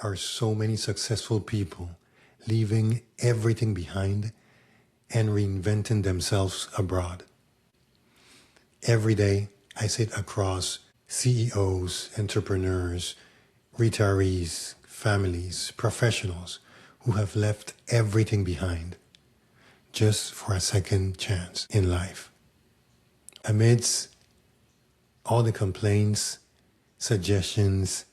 are so many successful people leaving everything behind and reinventing themselves abroad. Every day, I sit across CEOs, entrepreneurs, retirees, families, professionals who have left everything behind just for a second chance in life. Amidst all the complaints, suggestions,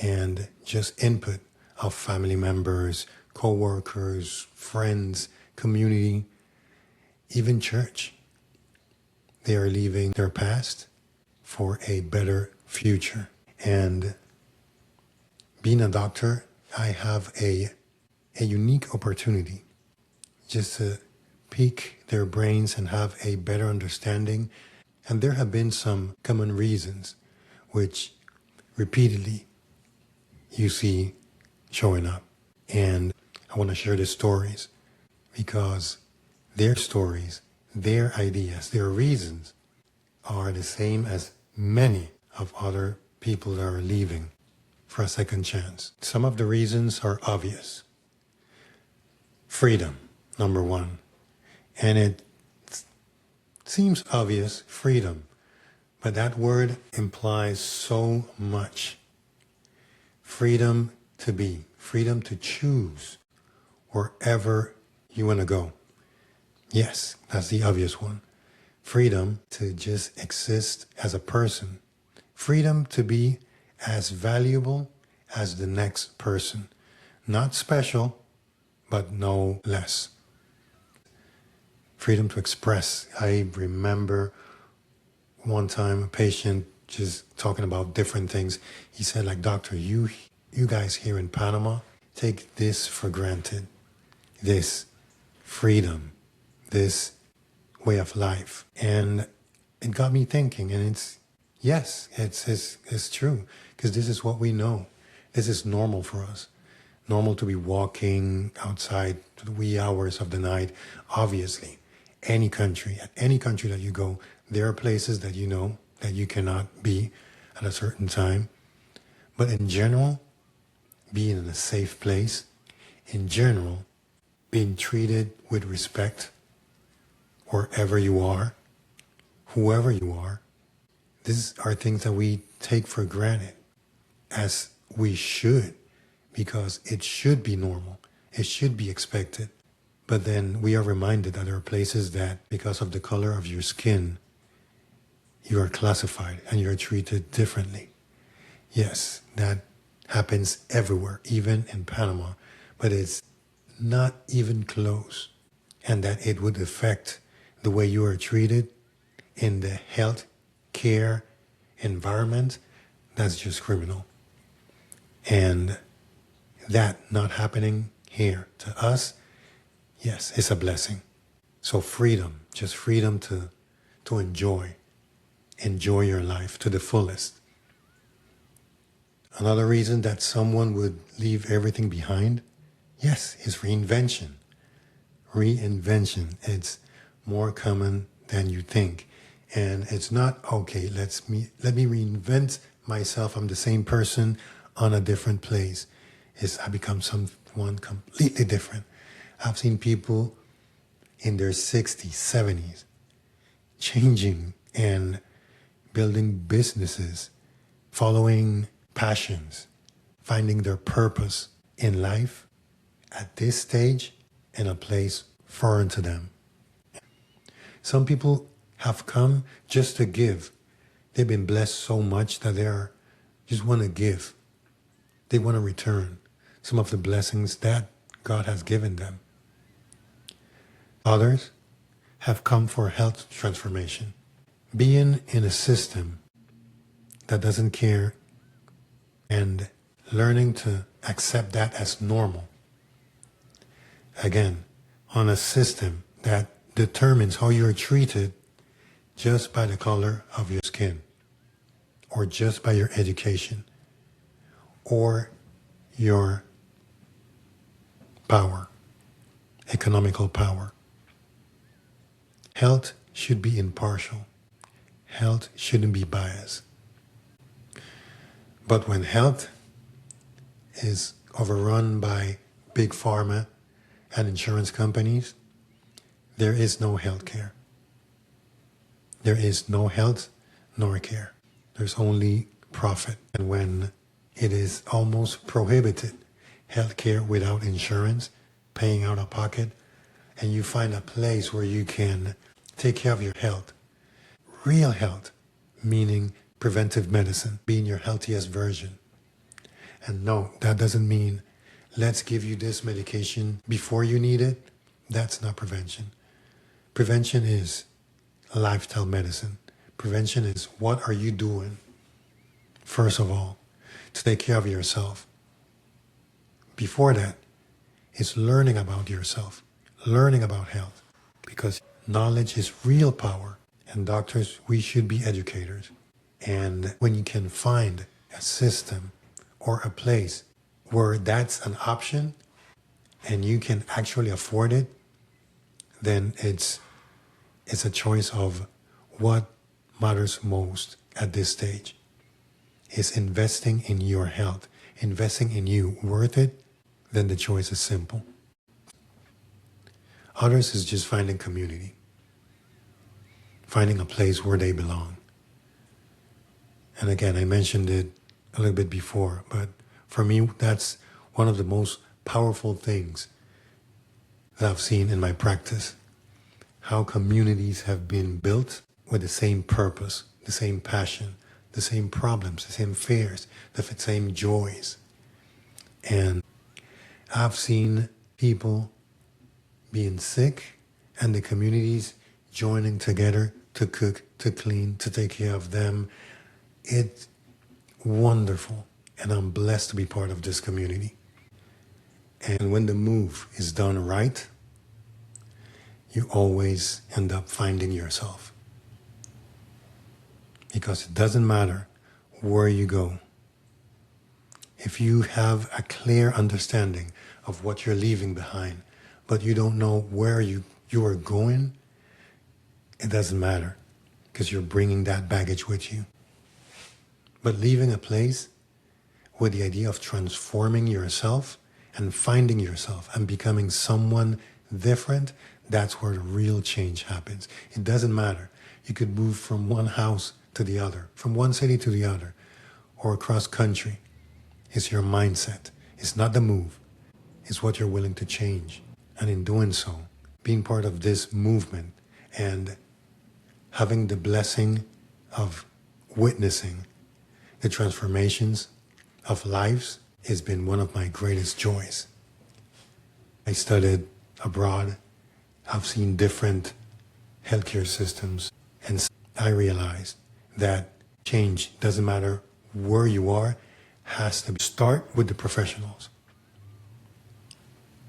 and just input of family members, co-workers, friends, community, even church, they are leaving their past for a better future. And being a doctor, I have a unique opportunity just to pique their brains and have a better understanding. And there have been some common reasons which repeatedly you see showing up. And I want to share the stories because their stories, their ideas, their reasons are the same as many of other people that are leaving for a second chance. Some of the reasons are obvious. Freedom, number one. And it seems obvious, freedom, but that word implies so much. Freedom to be, freedom to choose wherever you want to go. Yes, that's the obvious one. Freedom to just exist as a person. Freedom to be as valuable as the next person. Not special, but no less. Freedom to express. I remember one time a patient just talking about different things. He said, like, doctor, you guys here in Panama take this for granted. This freedom, this way of life. And it got me thinking, and it's true, because this is what we know. This is normal for us. Normal to be walking outside to the wee hours of the night. Obviously, at any country that you go, there are places that you know that you cannot be at a certain time. But in general, being in a safe place, in general, being treated with respect wherever you are, whoever you are, these are things that we take for granted, as we should, because it should be normal. It should be expected. But then we are reminded that there are places that, because of the color of your skin, you are classified and you are treated differently. Yes, that happens everywhere, even in Panama, but it's not even close. And that it would affect the way you are treated in the health care environment, that's just criminal. And that not happening here to us, yes, it's a blessing. So freedom, just freedom to enjoy your life to the fullest. Another reason that someone would leave everything behind, yes, is reinvention. Reinvention, it's more common than you think. And it's not, okay, let me reinvent myself. I'm the same person on a different place. I become someone completely different. I've seen people in their 60s, 70s, changing and building businesses, following passions, finding their purpose in life at this stage in a place foreign to them. Some people have come just to give. They've been blessed so much that they just want to give. They want to return some of the blessings that God has given them. Others have come for health transformation. Being in a system that doesn't care and learning to accept that as normal. Again, on a system that determines how you're treated just by the color of your skin, or just by your education, or your power, economical power. Health should be impartial. Health shouldn't be biased. But when health is overrun by big pharma and insurance companies, there is no health care. There is no health nor care. There's only profit. And when it is almost prohibited, health care without insurance, paying out of pocket, and you find a place where you can take care of your health, real health, meaning preventive medicine, being your healthiest version. And no, that doesn't mean let's give you this medication before you need it. That's not prevention. Prevention is lifestyle medicine. Prevention is what are you doing, first of all, to take care of yourself. Before that, it's learning about yourself, learning about health, because knowledge is real power. And doctors, we should be educators. And when you can find a system or a place where that's an option and you can actually afford it, then it's a choice of what matters most at this stage. Is investing in your health, investing in you worth it? Then the choice is simple. Others is just finding community, finding a place where they belong. And again, I mentioned it a little bit before, but for me, that's one of the most powerful things that I've seen in my practice. How communities have been built with the same purpose, the same passion, the same problems, the same fears, the same joys. And I've seen people being sick and the communities joining together to cook, to clean, to take care of them. It's wonderful, and I'm blessed to be part of this community. And when the move is done right, you always end up finding yourself. Because it doesn't matter where you go. If you have a clear understanding of what you're leaving behind, but you don't know where you are going, it doesn't matter, because you're bringing that baggage with you. But leaving a place with the idea of transforming yourself and finding yourself and becoming someone different, that's where the real change happens. It doesn't matter. You could move from one house to the other, from one city to the other, or across country. It's your mindset. It's not the move. It's what you're willing to change. And in doing so, being part of this movement and having the blessing of witnessing the transformations of lives has been one of my greatest joys. I studied abroad. I've seen different healthcare systems, and I realized that change, doesn't matter where you are, has to start with the professionals.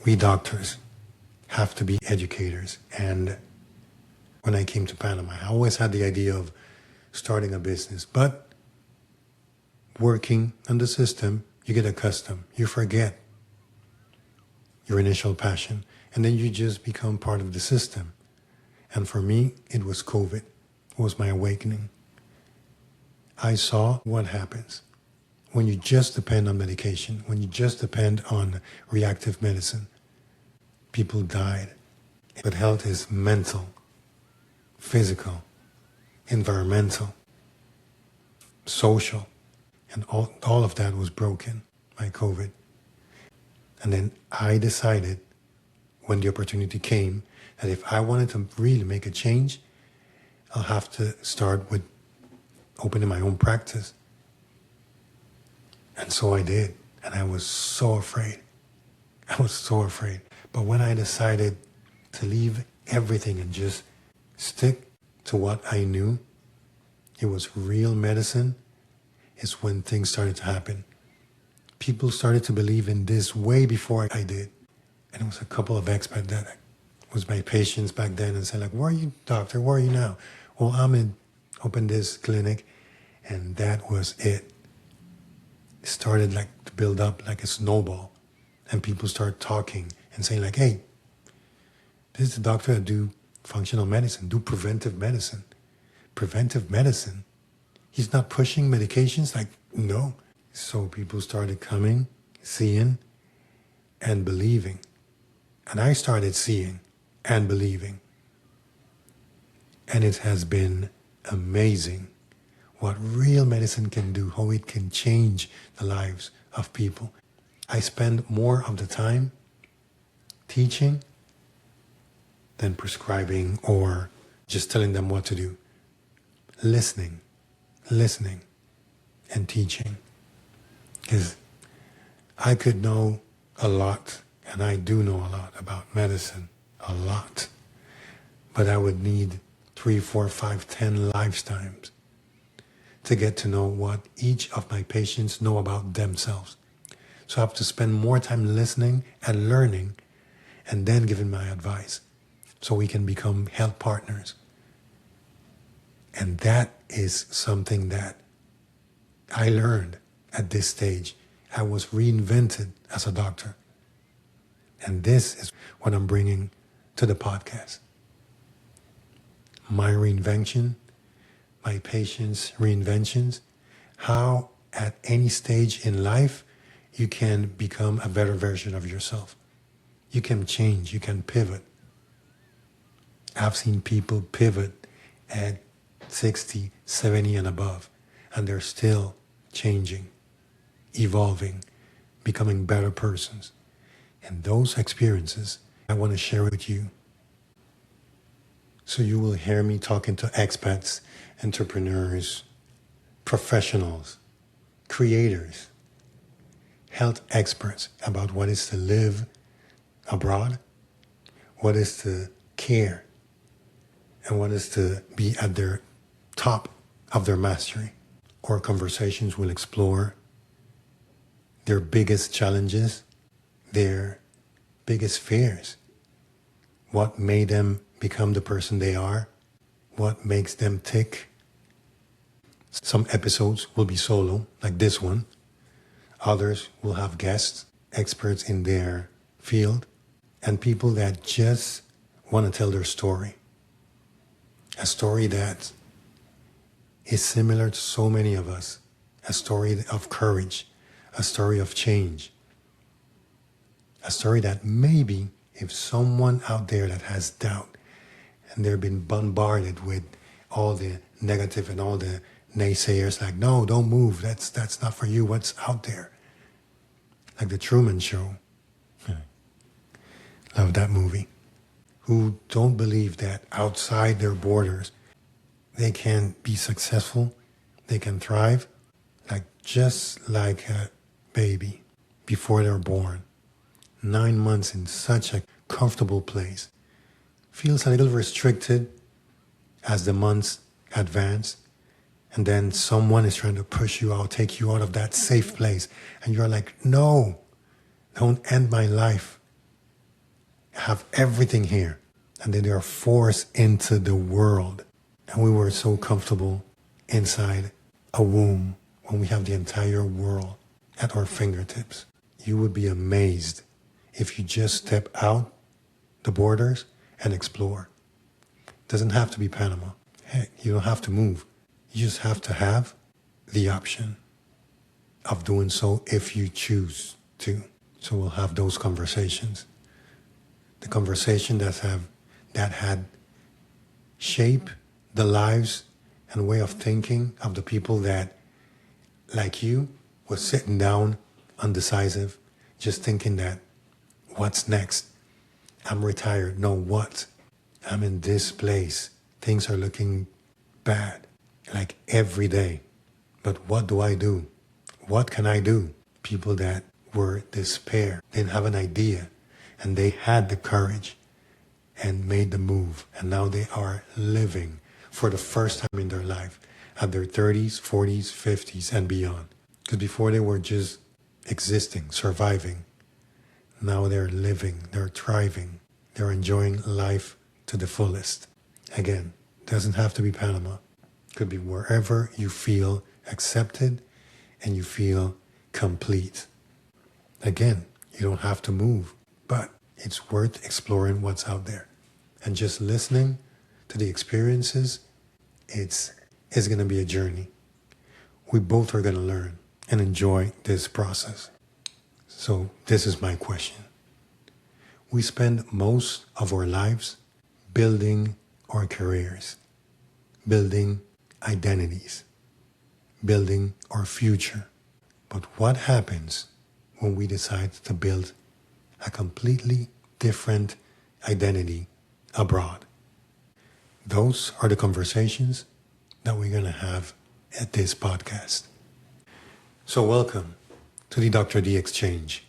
We doctors have to be educators. And when I came to Panama, I always had the idea of starting a business, but working on the system, you get accustomed. You forget your initial passion, and then you just become part of the system. And for me, it was COVID. It was my awakening. I saw what happens when you just depend on medication, when you just depend on reactive medicine. People died. But health is mental, physical, environmental, social. And all of that was broken by COVID. And then I decided, when the opportunity came, that if I wanted to really make a change, I'll have to start with opening my own practice. And so I did. And I was so afraid. I was so afraid. But when I decided to leave everything and just stick to what I knew, it was real medicine, is when things started to happen. People started to believe in this way before I did. And it was a couple of expats that was my patients back then and said, like, where are you, doctor? Where are you now? Well, opened this clinic, and that was it. It started like to build up like a snowball. And people start talking and saying like, hey, this is the doctor that do functional medicine, do preventive medicine. Preventive medicine? He's not pushing medications? Like, no. So people started coming, seeing, and believing. And I started seeing and believing. And it has been amazing what real medicine can do, how it can change the lives of people. I spend more of the time teaching than prescribing or just telling them what to do. Listening, and teaching. Because I could know a lot, and I do know a lot about medicine, a lot. But I would need 3, 4, 5, 10 lifetimes to get to know what each of my patients know about themselves. So I have to spend more time listening and learning and then giving my advice so we can become health partners. And that is something that I learned at this stage. I was reinvented as a doctor. And this is what I'm bringing to the podcast. My reinvention, my patients' reinventions, how at any stage in life you can become a better version of yourself. You can change, you can pivot. I've seen people pivot at 60, 70 and above, and they're still changing, evolving, becoming better persons. And those experiences I want to share with you. So you will hear me talking to expats, entrepreneurs, professionals, creators, health experts about what is to live abroad, what is to care, and what is to be at their top of their mastery. Our conversations will explore their biggest challenges, their biggest fears, what made them become the person they are, what makes them tick. Some episodes will be solo, like this one. Others will have guests, experts in their field, and people that just want to tell their story. A story that is similar to so many of us. A story of courage, a story of change. A story that maybe if someone out there that has doubt and they've been bombarded with all the negative and all the naysayers like, no, don't move, that's not for you, what's out there? Like the Truman Show. Love that movie. Who don't believe that outside their borders they can be successful, they can thrive, like just like a baby before they're born. 9 months in such a comfortable place. Feels a little restricted as the months advance, and then someone is trying to push you out, take you out of that safe place, and you're like, no, don't end my life. I have everything here. And then they are forced into the world. And we were so comfortable inside a womb when we have the entire world at our fingertips. You would be amazed if you just step out the borders and explore. Doesn't have to be Panama. Heck, you don't have to move. You just have to have the option of doing so if you choose to. So we'll have those conversations. The conversation that had shaped the lives and way of thinking of the people that, like you, was sitting down, undecisive, just thinking that, what's next? I'm retired. No, what? I'm in this place. Things are looking bad, like every day. But what do I do? What can I do? People that were despair, didn't have an idea, and they had the courage and made the move. And now they are living for the first time in their life at their 30s, 40s, 50s, and beyond. Because before they were just existing, surviving. Now they're living, they're thriving, they're enjoying life to the fullest. Again, doesn't have to be Panama. Could be wherever you feel accepted and you feel complete. Again, you don't have to move, but it's worth exploring what's out there. And just listening to the experiences, it's going to be a journey. We both are going to learn and enjoy this process. So this is my question. we spend most of our lives building our careers, building identities, building our future. But what happens when we decide to build a completely different identity abroad? Those are the conversations that we're going to have at this podcast. So welcome to the Dr. D Exchange.